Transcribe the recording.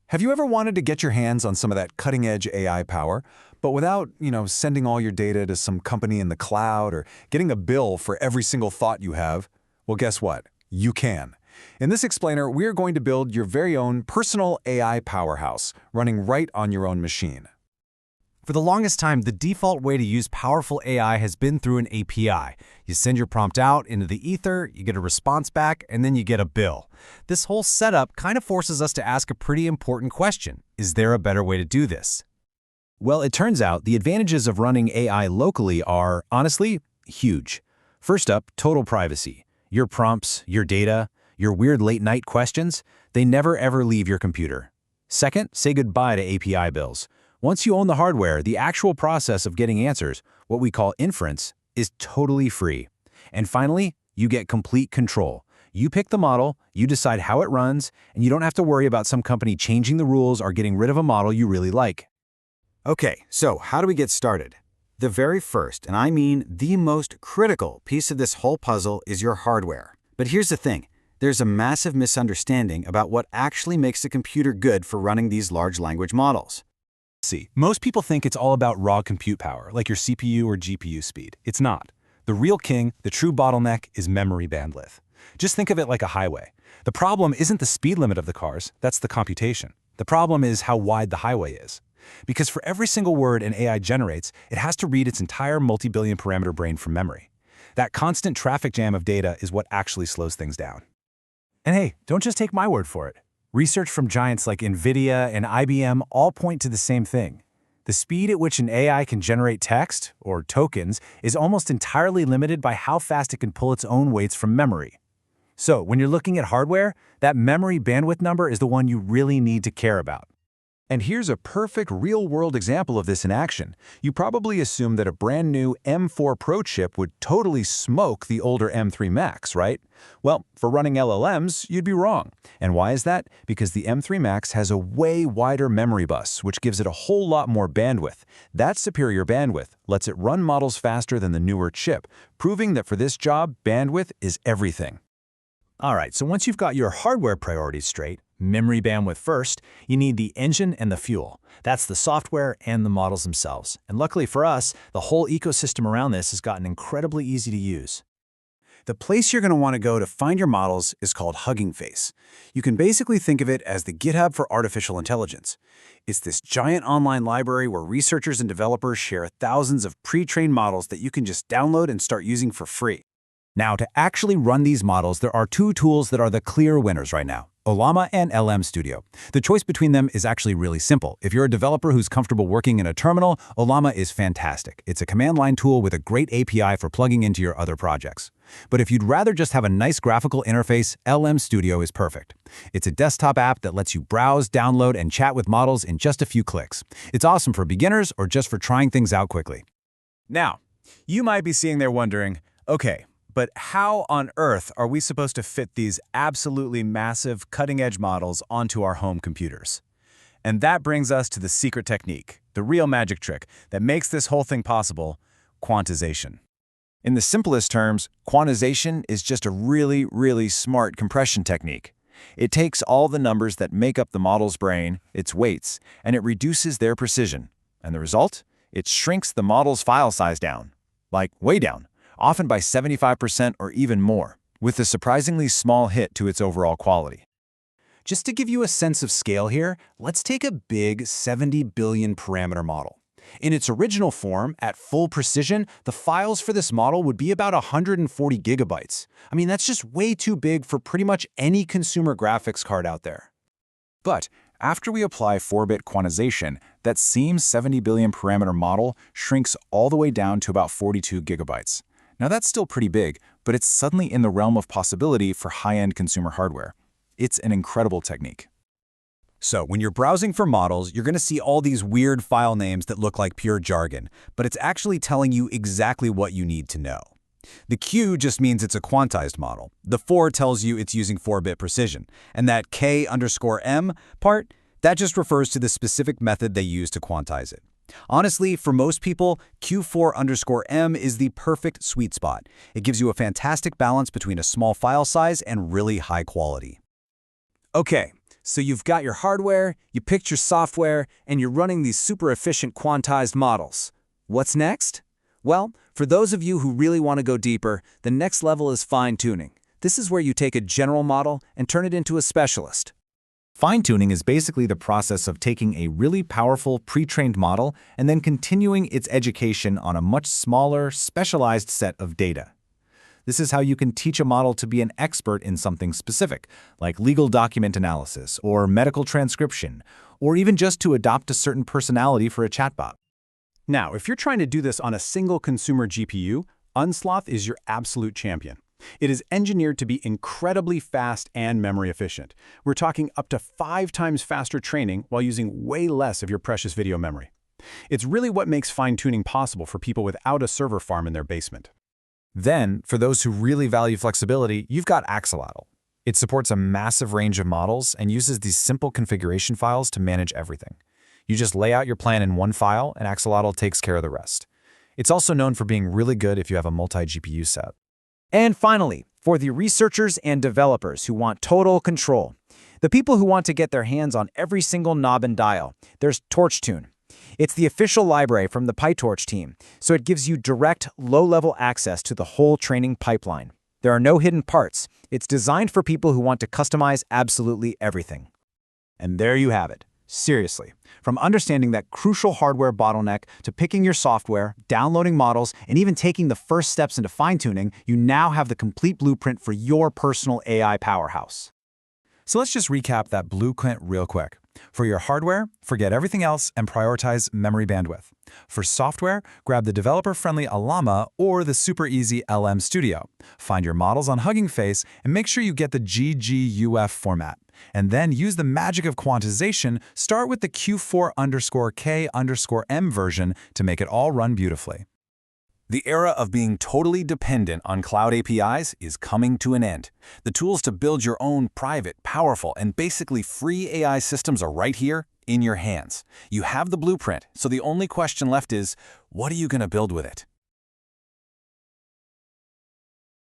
Have you ever wanted to get your hands on some of that cutting-edge AI power, but without, sending all your data to some company in the cloud or getting a bill for every single thought you have? Well, guess what? You can. In this explainer, we're going to build your very own personal AI powerhouse, running right on your own machine. For the longest time, the default way to use powerful AI has been through an API. You send your prompt out into the ether, you get a response back, and then you get a bill. This whole setup kind of forces us to ask a pretty important question. Is there a better way to do this? Well, it turns out the advantages of running AI locally are, honestly, huge. First up, total privacy. Your prompts, your data, your weird late-night questions, they never ever leave your computer. Second, say goodbye to API bills. Once you own the hardware, the actual process of getting answers, what we call inference, is totally free. And finally, you get complete control. You pick the model, you decide how it runs, and you don't have to worry about some company changing the rules or getting rid of a model you really like. Okay, so how do we get started? The very first, and I mean the most critical piece of this whole puzzle is your hardware. But here's the thing. There's a massive misunderstanding about what actually makes a computer good for running these large language models. See, most people think it's all about raw compute power, like your CPU or GPU speed. It's not. The real king, the true bottleneck, is memory bandwidth. Just think of it like a highway. The problem isn't the speed limit of the cars, that's the computation. The problem is how wide the highway is. Because for every single word an AI generates, it has to read its entire multi-billion parameter brain from memory. That constant traffic jam of data is what actually slows things down. And hey, don't just take my word for it. Research from giants like NVIDIA and IBM all point to the same thing. The speed at which an AI can generate text, or tokens, is almost entirely limited by how fast it can pull its own weights from memory. So, when you're looking at hardware, that memory bandwidth number is the one you really need to care about. And here's a perfect real-world example of this in action. You probably assume that a brand new M4 Pro chip would totally smoke the older M3 Max, right? Well, for running LLMs, you'd be wrong. And why is that? Because the M3 Max has a way wider memory bus, which gives it a whole lot more bandwidth. That superior bandwidth lets it run models faster than the newer chip, proving that for this job, bandwidth is everything. All right, so once you've got your hardware priorities straight, memory bandwidth first, you need the engine and the fuel. That's the software and the models themselves. And luckily for us, the whole ecosystem around this has gotten incredibly easy to use. The place you're going to want to go to find your models is called Hugging Face. You can basically think of it as the GitHub for artificial intelligence. It's this giant online library where researchers and developers share thousands of pre-trained models that you can just download and start using for free. Now, to actually run these models, there are two tools that are the clear winners right now: Ollama and LM Studio. The choice between them is actually really simple. If you're a developer who's comfortable working in a terminal, Ollama is fantastic. It's a command line tool with a great API for plugging into your other projects. But if you'd rather just have a nice graphical interface, LM Studio is perfect. It's a desktop app that lets you browse, download, and chat with models in just a few clicks. It's awesome for beginners or just for trying things out quickly. Now, you might be sitting there wondering, okay, but how on earth are we supposed to fit these absolutely massive, cutting-edge models onto our home computers? And that brings us to the secret technique, the real magic trick that makes this whole thing possible: quantization. In the simplest terms, quantization is just a really, really smart compression technique. It takes all the numbers that make up the model's brain, its weights, and it reduces their precision. And the result? It shrinks the model's file size down, like way down, often by 75% or even more, with a surprisingly small hit to its overall quality. Just to give you a sense of scale here, let's take a big 70 billion parameter model. In its original form, at full precision, the files for this model would be about 140 gigabytes. I mean, that's just way too big for pretty much any consumer graphics card out there. But after we apply 4-bit quantization, that same 70 billion parameter model shrinks all the way down to about 42 gigabytes. Now that's still pretty big, but it's suddenly in the realm of possibility for high-end consumer hardware. It's an incredible technique. So when you're browsing for models, you're going to see all these weird file names that look like pure jargon, but it's actually telling you exactly what you need to know. The Q just means it's a quantized model. The 4 tells you it's using 4-bit precision. And that K_M part, that just refers to the specific method they use to quantize it. Honestly, for most people, Q4_M is the perfect sweet spot. It gives you a fantastic balance between a small file size and really high quality. Okay, So you've got your hardware, you picked your software, and you're running these super efficient quantized models. What's next? Well, for those of you who really want to go deeper, the next level is fine-tuning. This is where you take a general model and turn it into a specialist. Fine-tuning is basically the process of taking a really powerful pre-trained model and then continuing its education on a much smaller, specialized set of data. This is how you can teach a model to be an expert in something specific, like legal document analysis or medical transcription, or even just to adopt a certain personality for a chatbot. Now, if you're trying to do this on a single consumer GPU, Unsloth is your absolute champion. It is engineered to be incredibly fast and memory efficient. We're talking up to 5 times faster training while using way less of your precious video memory. It's really what makes fine-tuning possible for people without a server farm in their basement. Then, for those who really value flexibility, you've got Axolotl. It supports a massive range of models and uses these simple configuration files to manage everything. You just lay out your plan in one file, and Axolotl takes care of the rest. It's also known for being really good if you have a multi-GPU set. And finally, for the researchers and developers who want total control, the people who want to get their hands on every single knob and dial, there's TorchTune. It's the official library from the PyTorch team, so it gives you direct, low-level access to the whole training pipeline. There are no hidden parts. It's designed for people who want to customize absolutely everything. And there you have it. Seriously, from understanding that crucial hardware bottleneck to picking your software, downloading models, and even taking the first steps into fine-tuning, you now have the complete blueprint for your personal AI powerhouse. So let's just recap that blueprint real quick. For your hardware, forget everything else and prioritize memory bandwidth. For software, grab the developer-friendly Llama or the super easy LM Studio. Find your models on Hugging Face and make sure you get the GGUF format. And then use the magic of quantization, start with the Q4_K_M version to make it all run beautifully. The era of being totally dependent on cloud APIs is coming to an end. The tools to build your own private, powerful, and basically free AI systems are right here in your hands. You have the blueprint, so the only question left is, what are you going to build with it?